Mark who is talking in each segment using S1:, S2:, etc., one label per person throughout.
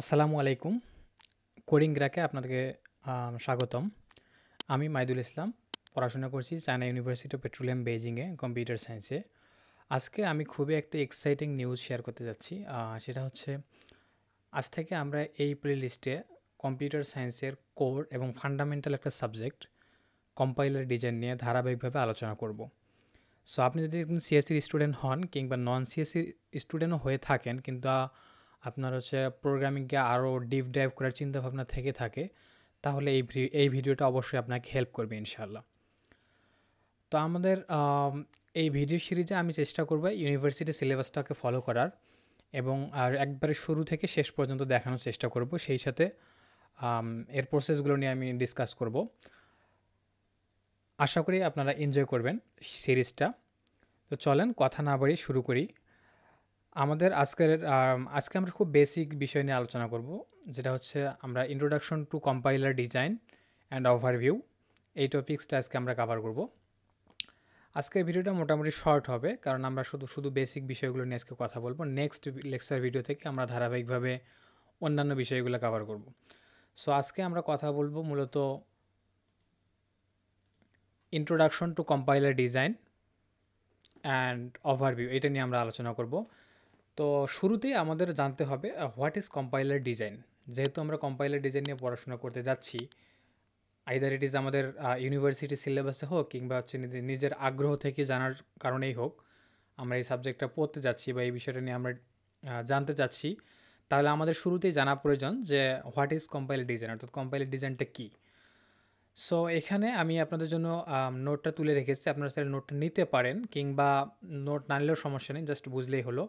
S1: আসসালামু আলাইকুম। কোডিং গ্রাকে আপনাদেরকে স্বাগতম। আমি মাইদুল ইসলাম, পড়াশোনা করছি চায়না ইউনিভার্সিটি অফ পেট্রোলিয়াম বেইজিংয়ে কম্পিউটার সায়েন্সে। আজকে আমি খুবই একটা এক্সাইটিং নিউজ শেয়ার করতে যাচ্ছি। সেটা হচ্ছে আজ থেকে আমরা এই প্লে লিস্টে কম্পিউটার সায়েন্সের কোর এবং ফান্ডামেন্টাল একটা সাবজেক্ট কম্পাইলার ডিজাইন নিয়ে ধারাবাহিকভাবে আলোচনা করব। সো আপনি যদি একজন সিএসসির স্টুডেন্ট হন কিংবা নন সিএসসির স্টুডেন্টও হয়ে থাকেন, কিন্তু আপনার হচ্ছে প্রোগ্রামিংকে আরও ডিপ ডাইভ করার চিন্তাভাবনা থেকে থাকে, তাহলে এই ভিডিওটা অবশ্যই আপনাকে হেল্প করবে ইনশাল্লাহ। তো আমাদের এই ভিডিও সিরিজে আমি চেষ্টা করব ইউনিভার্সিটি সিলেবাসটাকে ফলো করার এবং আর একবারে শুরু থেকে শেষ পর্যন্ত দেখানোর চেষ্টা করব। সেই সাথে এর প্রসেসগুলো নিয়ে আমি ডিসকাস করব। আশা করি আপনারা এনজয় করবেন সিরিজটা। তো চলেন কথা না বাড়িয়ে শুরু করি। আমাদের আজকে আমরা খুব বেসিক বিষয় নিয়ে আলোচনা করব, যেটা হচ্ছে আমরা introduction to compiler design and overview, এই টপিক্সটা আজকে আমরা কভার করব। আজকের ভিডিওটা মোটামুটি শর্ট হবে, কারণ আমরা শুধু শুধু বেসিক বিষয়গুলো নিয়ে আজকে কথা বলবো। নেক্সট লেকচার ভিডিও থেকে আমরা ধারাবাহিকভাবে অন্যান্য বিষয়গুলো কভার করব। সো আজকে আমরা কথা বলবো মূলত introduction to compiler design and overview, এটা নিয়ে আমরা আলোচনা করব। তো শুরুতেই আমাদের জানতে হবে হোয়াট ইজ কম্পাইলার ডিজাইন। যেহেতু আমরা কম্পাইলার ডিজাইন নিয়ে পড়াশোনা করতে যাচ্ছি, আইদার ইট ইজ আমাদের ইউনিভার্সিটি সিলেবাসে হোক কিংবা হচ্ছে নিজের আগ্রহ থেকে জানার কারণেই হোক, আমরা এই সাবজেক্টটা পড়তে যাচ্ছি বা এই বিষয়টা নিয়ে আমরা জানতে চাচ্ছি, তাহলে আমাদের শুরুতেই জানা প্রয়োজন যে হোয়াট ইজ কম্পাইলার ডিজাইন, অর্থাৎ কম্পাইলার ডিজাইনটা কী। সো এখানে আমি আপনাদের জন্য নোটটা তুলে রেখেছি, আপনারা তাহলে নোটটা নিতে পারেন কিংবা নোট না নিলেও সমস্যা নেই, জাস্ট বুঝলেই হলো।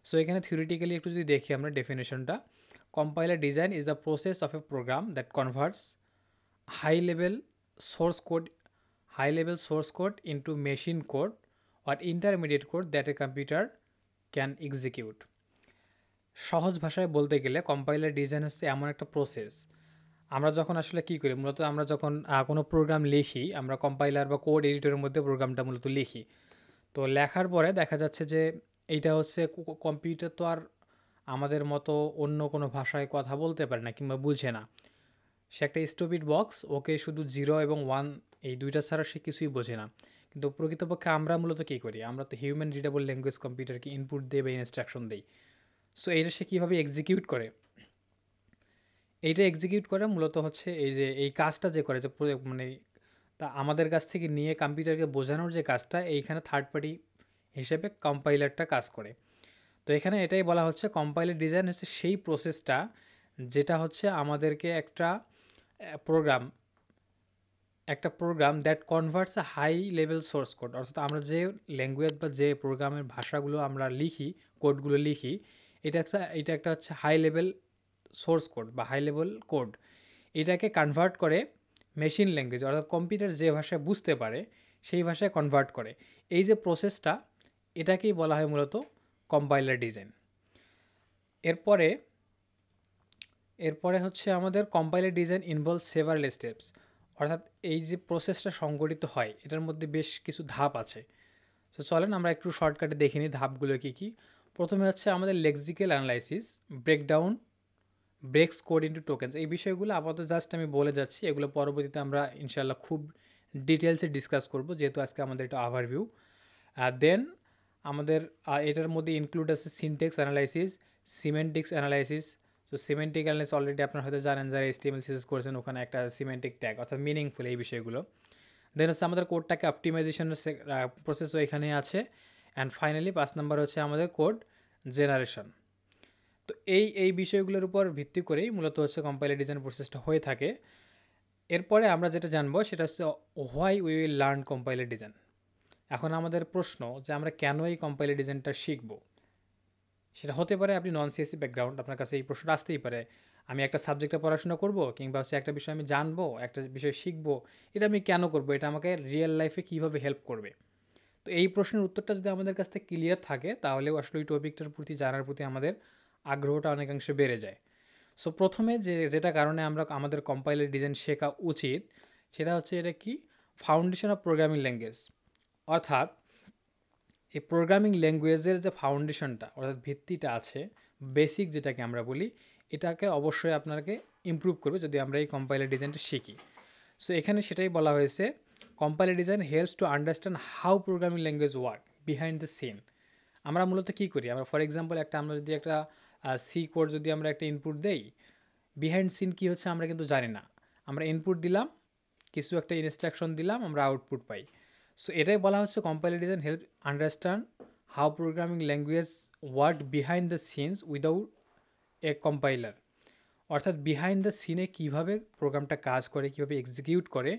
S1: সো এখানে থিওরিটিক্যালি একটু যদি দেখি আমরা ডেফিনেশনটা, compiler design is the process of a program that converts high level source code high level source code into machine code or intermediate code that a computer can execute. সহজ ভাষায় বলতে গেলে কম্পাইলার ডিজাইন হচ্ছে এমন একটা process, আমরা যখন আসলে কী করি, মূলত আমরা যখন কোনো প্রোগ্রাম লিখি, আমরা কম্পাইলার বা কোড এডিটরের মধ্যে প্রোগ্রামটা মূলত লিখি। তো লেখার পরে দেখা যাচ্ছে যে এইটা হচ্ছে কম্পিউটার তো আর আমাদের মতো অন্য কোনো ভাষায় কথা বলতে পারে না কিংবা বুঝে না। সে একটা স্টুপিড বক্স, ওকে শুধু 0 এবং 1 এই দুইটা ছাড়া সে কিছুই বোঝে না। কিন্তু প্রকৃতপক্ষে আমরা মূলত কী করি, আমরা তো হিউম্যান রিডেবল ল্যাঙ্গুয়েজ কম্পিউটারকে ইনপুট দিয়ে বা ইনস্ট্রাকশন দিই। সো এইটা সে কীভাবে এক্সিকিউট করে, এইটা এক্সিকিউট করে মূলত হচ্ছে এই যে এই কাজটা যে করে, যে মানে তা আমাদের কাছ থেকে নিয়ে কম্পিউটারকে বোঝানোর যে কাজটা, এইখানে থার্ড পার্টি হিসেবে কম্পাইলারটা কাজ করে। তো এখানে এটাই বলা হচ্ছে কম্পাইলার ডিজাইন হচ্ছে সেই প্রসেসটা যেটা হচ্ছে আমাদেরকে program program that converts a high level source code, অর্থাৎ আমরা যে ল্যাঙ্গুয়েজ বা যে প্রোগ্রামের ভাষাগুলো আমরা লিখি, কোডগুলো লিখি, এটা একটা হচ্ছে হাই লেভেল সোর্স কোড বা হাই লেভেল কোড, এটাকে কনভার্ট করে মেশিন ল্যাঙ্গুয়েজ, অর্থাৎ কম্পিউটার যে ভাষায় বুঝতে পারে সেই ভাষায় কনভার্ট করে। এই যে প্রসেসটা, এটাকেই বলা হয় মূলত কম্পাইলার ডিজাইন। এরপরে এরপরে হচ্ছে আমাদের compiler design involve several steps, অর্থাৎ এই যে প্রসেসটা সংগঠিত হয় এটার মধ্যে বেশ কিছু ধাপ আছে। তো চলেন আমরা একটু শর্টকাটে দেখে নিই ধাপগুলো কী কী। প্রথমে হচ্ছে আমাদের lexical analysis, breakdown, breaks code into tokens. এই বিষয়গুলো আপাতত জাস্ট আমি বলে যাচ্ছি, এগুলো পরবর্তীতে আমরা ইনশাল্লাহ খুব ডিটেলসে ডিসকাস করব, যেহেতু আজকে আমাদের এটা ওভারভিউ। দেন আমাদের এটার মধ্যে ইনক্লুড আছে সিনটেক্স অ্যানালাইসিস, সিমেন্টিক্স অ্যানালাইসিস। তো সিমেন্টিক অ্যানালাইসিস অলরেডি আপনারা হয়তো জানেন, যারা HTML CSS করেছেন, ওখানে একটা সিমেন্টিক ট্যাগ অর্থাৎ মিনিংফুল, এই বিষয়গুলো। দেন হচ্ছে আমাদের কোডটাকে অপটিমাইজেশনের প্রসেসও এখানে আছে। অ্যান্ড ফাইনালি 5 নাম্বার হচ্ছে আমাদের কোড জেনারেশন। তো এই বিষয়গুলোর উপর ভিত্তি করেই মূলত হচ্ছে কম্পাইলার ডিজাইন প্রসেসটা হয়ে থাকে। এরপরে আমরা যেটা জানবো সেটা হচ্ছে why we will learn compiler design. এখন আমাদের প্রশ্ন যে আমরা কেন এই কম্পাইলার ডিজাইনটা শিখবো। সেটা হতে পারে আপনি নন সিএসসি ব্যাকগ্রাউন্ড, আপনার কাছে এই প্রশ্নটা আসতেই পারে, আমি একটা সাবজেক্টে পড়াশোনা করব কিংবা হচ্ছে একটা বিষয় আমি জানবো, একটা বিষয় শিখবো, এটা আমি কেন করবো, এটা আমাকে রিয়েল লাইফে কীভাবে হেল্প করবে। তো এই প্রশ্নের উত্তরটা যদি আমাদের কাছ থেকে ক্লিয়ার থাকে, তাহলেও আসলে ওই টপিকটার প্রতি জানার প্রতি আমাদের আগ্রহটা অনেকাংশে বেড়ে যায়। সো প্রথমে যেটা কারণে আমাদের কম্পাইলার ডিজাইন শেখা উচিত, সেটা হচ্ছে এটা কি, ফাউন্ডেশন অফ প্রোগ্রামিং ল্যাঙ্গুয়েজ, অর্থাৎ এই প্রোগ্রামিং ল্যাঙ্গুয়েজের যে ফাউন্ডেশনটা অর্থাৎ ভিত্তিটা আছে, বেসিক যেটাকে আমরা বলি, এটাকে অবশ্যই আপনাকে ইমপ্রুভ করবে যদি আমরা এই কম্পাইলার ডিজাইনটা শিখি। সো এখানে সেটাই বলা হয়েছে, compiler design helps to understand how programming language work behind the scene. আমরা মূলত কী করি, আমরা ফর এক্সাম্পল আমরা যদি একটা সি কোড যদি আমরা একটা ইনপুট দেই, বিহাইন্ড সিন কী হচ্ছে আমরা কিন্তু জানি না। আমরা ইনপুট দিলাম, কিছু একটা ইনস্ট্রাকশন দিলাম, আমরা আউটপুট পাই। সো এটাই বলা হচ্ছে compiler design help understand how programming language work behind the scenes without a compiler. অর্থাৎ বিহাইন্ড দ্য সিনে কীভাবে প্রোগ্রামটা কাজ করে, কীভাবে এক্সিকিউট করে,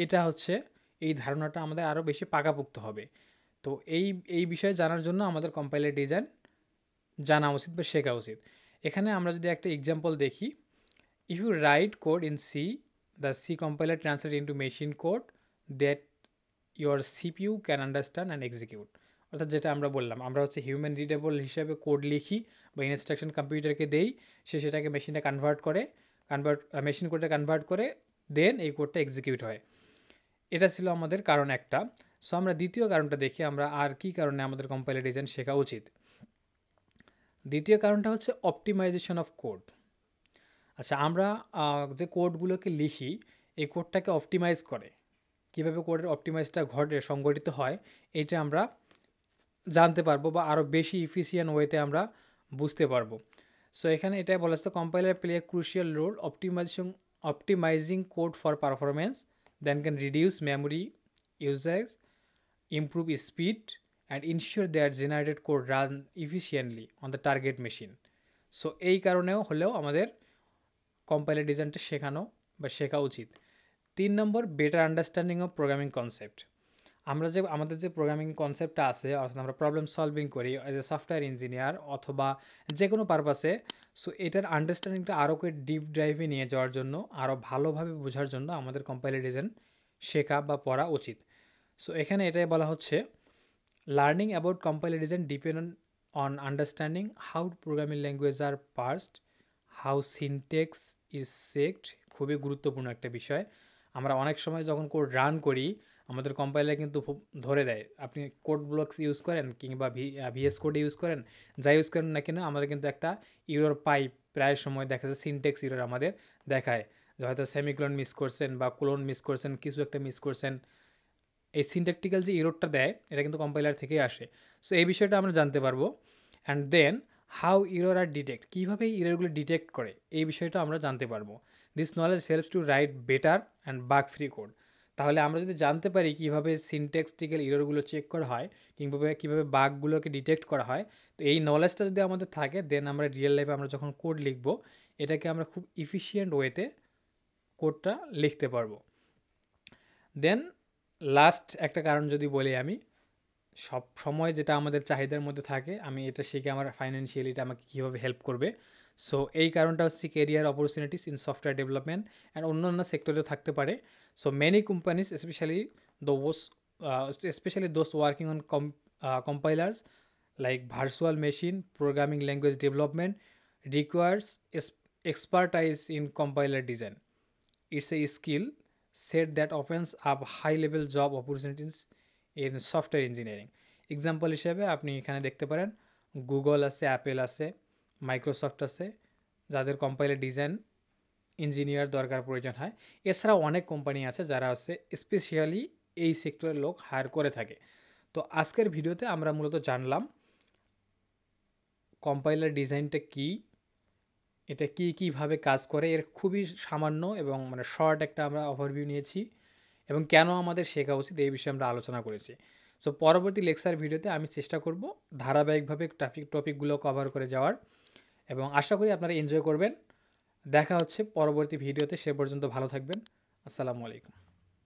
S1: এটা হচ্ছে এই ধারণাটা আমাদের আরও বেশি পাকাপোক্ত হবে। তো এই বিষয়ে জানার জন্য আমাদের কম্পাইলার ডিজাইন জানা উচিত বা শেখা উচিত। এখানে আমরা যদি একটা এক্সাম্পল দেখি, if you write code in C, the C compiler translate into machine code that your CPU can understand and execute. অর্থাৎ যেটা আমরা বললাম, আমরা হচ্ছে হিউম্যান রিডেবল হিসেবে কোড লিখি বা ইনস্ট্রাকশন কম্পিউটারকে দেই, সে সেটাকে মেশিনে মেশিন কোডে কনভার্ট করে দেন এই কোডটা এক্সিকিউট হয়। এটা ছিল আমাদের কারণ একটা। সো আমরা দ্বিতীয় কারণটা দেখি, আমরা আর কি কারণে আমাদের কম্পাইলার ডিজাইন শেখা উচিত। দ্বিতীয় কারণটা হচ্ছে অপটিমাইজেশন অফ কোড। আচ্ছা, আমরা যে কোডগুলোকে লিখি, এই কোডটাকে অপটিমাইজ করে, কীভাবে কোডের অপটিমাইজটা সংগঠিত হয়, এটা আমরা জানতে পারবো বা আরও বেশি ইফিসিয়েন্ট ওয়েতে আমরা বুঝতে পারবো। সো এখানে এটাই বলা হচ্ছে, compiler play a crucial role optimizing code for performance, then can reduce memory usage, improve speed, and ensure that generated code run efficiently on the target machine. So এই কারণেও হলেও আমাদের কম্পাইলার ডিজাইনটা শেখা উচিত। 3 নম্বর, better understanding of programming concept. আমাদের যে প্রোগ্রামিং কনসেপ্টটা আছে, অর্থাৎ আমরা প্রবলেম সলভিং করি অ্যাজ এ সফটওয়্যার ইঞ্জিনিয়ার অথবা যে কোনো পারপাসে, সো এটার আন্ডারস্ট্যান্ডিংটা আরও ডিপ ড্রাইভে নিয়ে যাওয়ার জন্য, আরও ভালোভাবে বোঝার জন্য আমাদের কম্পাইলার ডিজাইন শেখা বা পড়া উচিত। সো এখানে এটাই বলা হচ্ছে, learning about compiler design depend on understanding how programming language are parsed, how syntax is checked. খুবই গুরুত্বপূর্ণ একটা বিষয়। আমরা অনেক সময় যখন কোড রান করি, আমাদের কম্পাইলার কিন্তু ধরে দেয়, আপনি কোড ব্লকস ইউজ করেন কিংবা ভিএস কোড ইউজ করেন, যা ইউজ করেন না কেন, আমরা কিন্তু একটা ইরর পাই। প্রায় সময় দেখা যায় সিনটেক্স ইরর আমাদের দেখায়, যে হয়তো সেমিক্লোন মিস করছেন বা কোলন মিস করছেন, কিছু একটা মিস করছেন। এই সিনট্যাকটিক্যাল যে ইররটা দেয়, এটা কিন্তু কম্পাইলার থেকেই আসে। সো এই বিষয়টা আমরা জানতে পারবো। And then how error are detect, কীভাবে এই ইররগুলো ডিটেক্ট করে, এই বিষয়টা আমরা জানতে পারবো। This knowledge helps to write better and bug free code. তাহলে আমরা যদি জানতে পারি কীভাবে সিনট্যাক্টিক্যাল ইররগুলো চেক করা হয়, কীভাবে বাগগুলোকে ডিটেক্ট করা হয়, তো এই নলেজটা যদি আমাদের থাকে, দেন আমরা রিয়েল লাইফে আমরা যখন কোড লিখব, এটাকে আমরা খুব ইফিশিয়েন্ট ওয়েতে কোডটা লিখতে পারবো। দেন লাস্ট একটা কারণ যদি বলি, আমি সব সময় যেটা আমাদের চাহিদার মধ্যে থাকে, আমি এটা শিখে আমার ফাইন্যান্সিয়ালি এটা আমাকে কীভাবে হেল্প করবে। সো এই কারণটা হচ্ছে career opportunities in software development and অন্যান্য সেক্টরেও থাকতে পারে। So many companies specially those working on compilers like virtual machine programming language development requires expertise in compiler design. It's a skill set that opens up high-level job opportunities in software engineering. Example হিসেবে আপনি এখানে দেখতে পারেন, Google আছে, Apple আছে, Microsoft আছে, যাদের compiler design engineer দরকার প্রয়োজন হয়। এছাড়াও অনেক কোম্পানি আছে যারা আছে স্পেশালি এই সেক্টরের লোক হায়ার করে থাকে। তো আজকের ভিডিওতে আমরা মূলত জানলাম কম্পাইলার ডিজাইনটা কী, এটা কীভাবে কাজ করে, এর খুবই সামান্য এবং শর্ট একটা আমরা ওভারভিউ নিয়েছি, এবং কেন আমাদের শেখা উচিত এই বিষয়ে আমরা আলোচনা করেছি। সো পরবর্তী লেকচার ভিডিওতে আমি চেষ্টা করব ধারাবাহিকভাবে টপিকগুলো কভার করে যাওয়ার, এবং আশা করি আপনারা এনজয় করবেন। দেখা হচ্ছে পরবর্তী ভিডিওতে, সে পর্যন্ত ভালো থাকবেন। আসসালামু আলাইকুম।